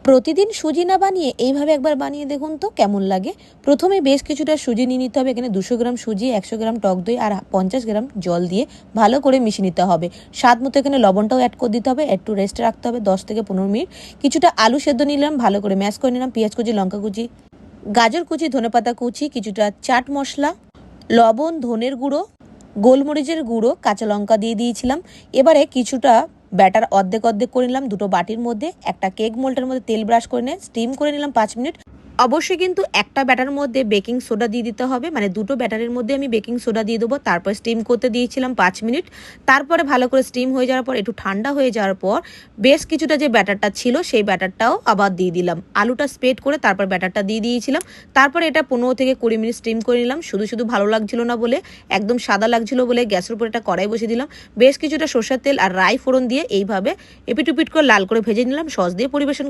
প্রতিদিন সুজি না বানিয়ে এইভাবে একবার বানিয়ে দেখুন তো কেমন লাগে। প্রথমে বেশ কিছুটা সুজি নিয়ে নিতে হবে। এখানে 200 গ্রাম সুজি, 100 গ্রাম টক দই আর 50 গ্রাম জল দিয়ে ভালো করে মিশিয়ে নিতে হবে। স্বাদ মতো এখানে লবণটাও অ্যাড করে দিতে হবে। একটু রেস্টে রাখতে হবে 10 থেকে 15 মিনিট। কিছুটা আলু সেদ্ধ নিলাম, ভালো করে ম্যাশ করে নিলাম। পেঁয়াজ কুচি, লঙ্কা কুচি, গাজর কুচি, ধনেপাতা কুচি, কিছুটা চাট মশলা, লবণ, ধনের গুঁড়ো, গোলমরিচের গুঁড়ো, কাঁচা লঙ্কা দিয়ে দিয়েছিলাম। এবারে কিছুটা ব্যাটার অর্ধেক অর্ধেক করে নিলাম দুটো বাটির মধ্যে। একটা কেক মোল্ডের মধ্যে তেল ব্রাশ করে নিয়ে স্টিম করে নিলাম 5 মিনিট। অবশ্যই কিন্তু একটা ব্যাটার মধ্যে বেকিং সোডা দিয়ে দিতে হবে, মানে দুটো ব্যাটারের মধ্যে আমি বেকিং সোডা দিয়ে দেবো। তারপর স্টিম করতে দিয়েছিলাম 5 মিনিট। তারপরে ভালো করে স্টিম হয়ে যাওয়ার পর, একটু ঠান্ডা হয়ে যাওয়ার পর বেশ কিছুটা যে ব্যাটারটা ছিল সেই ব্যাটারটাও আবার দিয়ে দিলাম। আলুটা স্প্রেড করে তারপর ব্যাটারটা দিয়ে দিয়েছিলাম। তারপরে এটা 15 থেকে 20 মিনিট স্টিম করে নিলাম। শুধু শুধু ভালো লাগছিল না বলে, একদম সাদা লাগছিল বলে গ্যাসের উপর একটা কড়াই বসিয়ে দিলাম। বেশ কিছুটা সরষের তেল আর রাই ফোড়ন দিয়ে এইভাবে এপিট ওপিট করে লাল করে ভেজে নিলাম। সস দিয়ে পরিবেশন